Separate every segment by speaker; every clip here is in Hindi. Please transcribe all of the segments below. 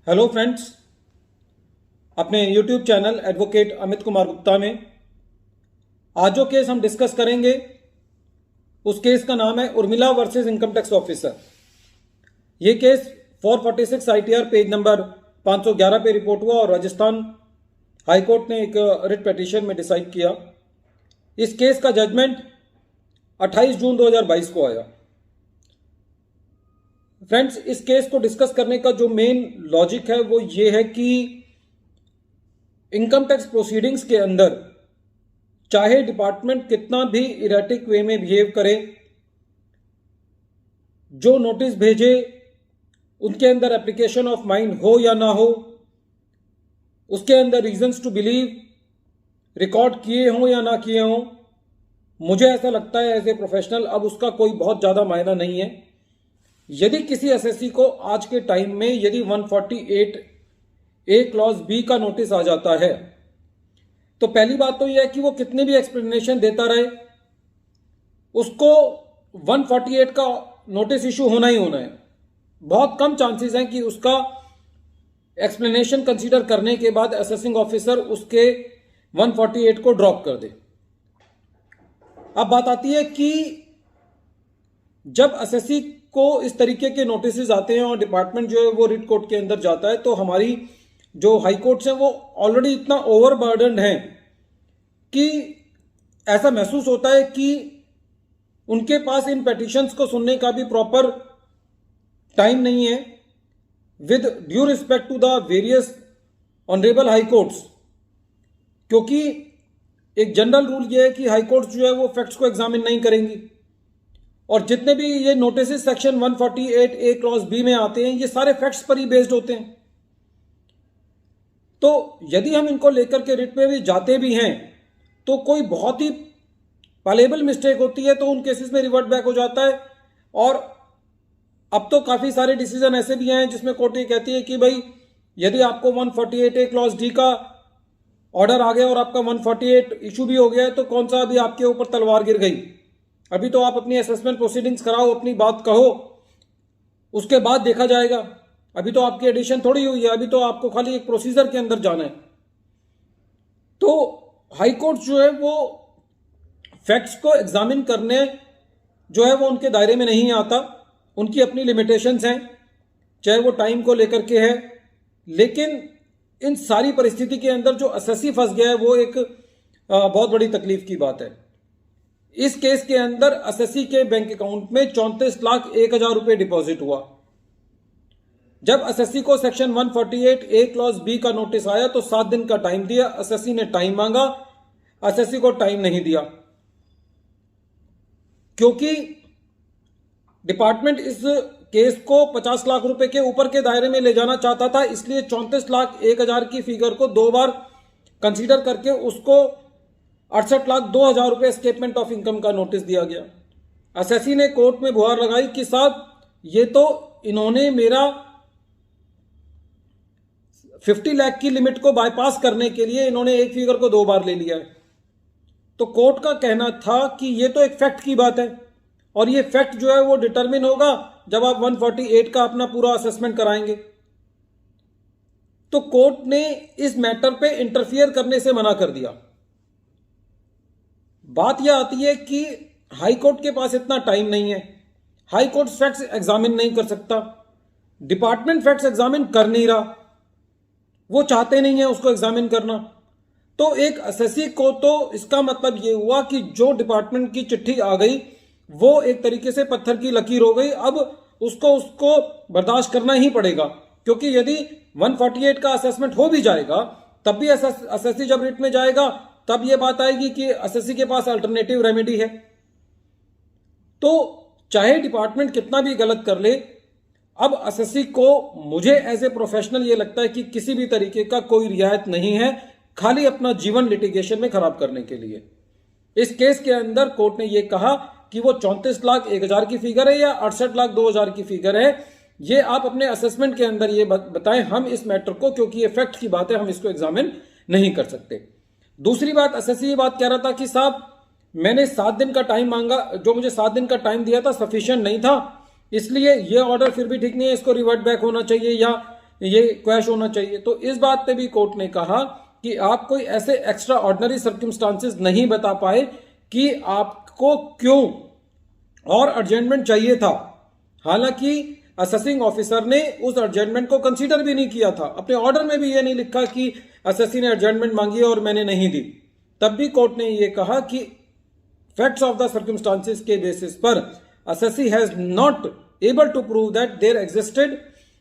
Speaker 1: हेलो फ्रेंड्स, अपने YouTube channel advocate Amit Kumar Gupta में आज जो केस हम डिस्कस करेंगे उस केस का नाम है Urmila versus income tax officer. ये केस 446 ITR पेज नंबर 511 पे रिपोर्ट हुआ और राजस्थान हाई कोर्ट ने एक रिट पिटीशन में डिसाइड किया। इस केस का जजमेंट 28 जून 2022 को आया। फ्रेंड्स, इस केस को डिस्कस करने का जो मेन लॉजिक है वो ये है कि इनकम टैक्स प्रोसीडिंग्स के अंदर चाहे डिपार्टमेंट कितना भी इरेटिक वे में बिहेव करे, जो नोटिस भेजे उनके अंदर एप्लीकेशन ऑफ माइंड हो या ना हो, उसके अंदर रीजंस टू बिलीव रिकॉर्ड किए हों या ना किए हों, मुझे ऐसा लगता है एज ए प्रोफेशनल अब उसका कोई बहुत ज़्यादा मायना नहीं है। यदि किसी एसएससी को आज के टाइम में यदि 148A क्लॉज बी का नोटिस आ जाता है तो पहली बात तो यह है कि वो कितनी भी एक्सप्लेनेशन देता रहे, उसको 148 का नोटिस इशू होना ही होना है। बहुत कम चांसेस हैं कि उसका एक्सप्लेनेशन कंसीडर करने के बाद असेसिंग ऑफिसर उसके 148 को ड्रॉप कर दे। अब बात आती है कि जब एसएससी को इस तरीके के नोटिस आते हैं और डिपार्टमेंट जो है वो रिट कोर्ट के अंदर जाता है तो हमारी जो हाई कोर्ट्स हैं वो ऑलरेडी इतना ओवरबर्डन्ड हैं कि ऐसा महसूस होता है कि उनके पास इन पेटिशंस को सुनने का भी प्रॉपर टाइम नहीं है। With due respect to the various honourable high courts, क्योंकि एक जनरल रूल ये है कि हाई कोर्ट्स जो है वो फैक्ट्स को एग्जामिन नहीं करेंगी और जितने भी ये notice section 148A clause B में आते हैं ये सारे फैक्ट्स पर ही बेस्ड होते हैं। तो यदि हम इनको लेकर के रिट में भी जाते भी हैं तो कोई बहुत ही पालेबल मिस्टेक होती है तो उन केसेस में रिवर्ट बैक हो जाता है। और अब तो काफ़ी सारे डिसीजन ऐसे भी हैं जिसमें कोर्ट ये कहती है कि भाई यदि आपको 148A क्लॉज डी का ऑर्डर आ गया और आपका 148 इशू भी हो गया है तो कौन सा अभी आपके ऊपर तलवार गिर गई। अभी तो आप अपनी असेसमेंट प्रोसीडिंग्स कराओ, अपनी बात कहो, उसके बाद देखा जाएगा। अभी तो आपकी एडिशन थोड़ी हुई है, अभी तो आपको खाली एक प्रोसीजर के अंदर जाना है। तो हाई कोर्ट जो है वो फैक्ट्स को एग्जामिन करने जो है वो उनके दायरे में नहीं आता, उनकी अपनी लिमिटेशंस हैं, चाहे वो टाइम को लेकर के है। लेकिन इन सारी परिस्थिति के अंदर जो एसएससी फंस गया है वो एक बहुत बड़ी तकलीफ की बात है। इस केस के अंदर एसएससी के बैंक अकाउंट में 34,01,000 रुपए डिपॉजिट हुआ। जब एसएससी को सेक्शन 148A क्लॉज बी का नोटिस आया तो 7 दिन का टाइम दिया। एसएससी ने टाइम मांगा, एसएससी को टाइम नहीं दिया क्योंकि डिपार्टमेंट इस केस को 50 लाख रुपए के ऊपर के दायरे में ले जाना चाहता था, इसलिए 34,01,000 की फिगर को 2 बार कंसीडर करके उसको 68,02,000 रुपए एस्केपमेंट ऑफ इनकम का नोटिस दिया गया। एसएससी ने कोर्ट में गुहार लगाई कि साहब ये तो इन्होंने मेरा 50 लाख की लिमिट को बाईपास करने के लिए इन्होंने एक फिगर को 2 बार ले लिया है। तो कोर्ट का कहना था कि ये तो एक फैक्ट की बात है और ये फैक्ट जो है वो डिटरमिन होगा जब आप 148 का अपना पूरा असेसमेंट कराएंगे। तो कोर्ट ने इस मैटर पे इंटरफियर करने से मना कर दिया। बात यह आती है कि हाई कोर्ट के पास इतना टाइम नहीं है, हाई कोर्ट फैक्ट्स एग्जामिन नहीं कर सकता, डिपार्टमेंट फैक्ट्स एग्जामिन कर नहीं रहा, वो चाहते नहीं है उसको एग्जामिन करना। तो एक एसएससी को तो इसका मतलब ये हुआ कि जो डिपार्टमेंट की चिट्ठी आ गई वो एक तरीके से पत्थर की लकीर हो गई। अब उसको बर्दाश्त करना ही पड़ेगा, क्योंकि यदि 148 का असेसमेंट हो भी जाएगा तब भी एसएससी जब रिट में जाएगा तब ये बात आएगी कि एसएससी के पास अल्टरनेटिव रेमेडी है। तो चाहे डिपार्टमेंट कितना भी गलत कर ले, अब एसएससी को मुझे एज ए प्रोफेशनल ये लगता है कि किसी भी तरीके का कोई रियायत नहीं है, खाली अपना जीवन लिटिगेशन में खराब करने के लिए। इस केस के अंदर कोर्ट ने यह कहा कि वो 34,01,000 की फिगर है या 68,02,000 की फिगर है, ये आप अपने असेसमेंट के अंदर ये बताएं। हम इस मैटर को, क्योंकि ये फैक्ट की बात है, हम इसको एग्जामिन नहीं कर सकते। दूसरी बात, एसएससी ये बात कह रहा था कि साहब मैंने 7 दिन का टाइम मांगा, जो मुझे 7 दिन का टाइम दिया था सफिशिएंट नहीं था, इसलिए ये ऑर्डर फिर भी ठीक नहीं है, इसको रिवर्ट बैक होना चाहिए या ये क्वैश होना चाहिए। तो इस बात पे भी कोर्ट ने कहा कि आप कोई ऐसे एक्स्ट्रा ऑर्डिनरी सर्कमस्टांसेस नहीं बता पाए कि आपको क्यों और अर्जेंटमेंट चाहिए था। हालांकि असेसिंग ऑफिसर ने उस अर्जेंटमेंट को कंसीडर भी नहीं किया था, अपने ऑर्डर में भी ये नहीं लिखा कि असेसी ने अर्जेंटमेंट मांगी और मैंने नहीं दी। तब भी कोर्ट ने ये कहा कि फैक्ट्स ऑफ द सर्कमस्टांसेस के बेसिस पर assessee has not able to prove that there existed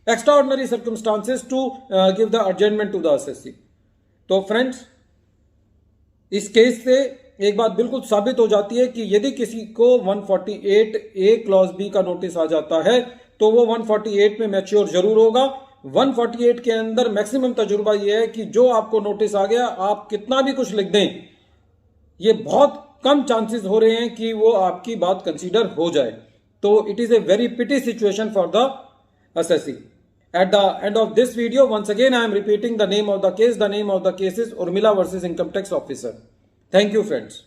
Speaker 1: extraordinary circumstances to give the adjournment to the assessee. तो फ्रेंड्स, इस केस से एक बात बिल्कुल साबित हो जाती है कि यदि किसी को 148A क्लॉज बी का नोटिस आ जाता है तो वो 148 में मैच्योर जरूर होगा। 148 के अंदर मैक्सिमम तजुर्बा ये है कि जो आपको नोटिस आ गया, आप कितना भी कुछ लिख दें, ये बहुत कम चांसेस हो रहे हैं कि वो आपकी बात कंसीडर हो जाए। तो it is a very pity situation for the assessee. At the end of this video, once again I am repeating the name of the case. The name of the case is Urmila versus Income Tax Officer. Thank you friends.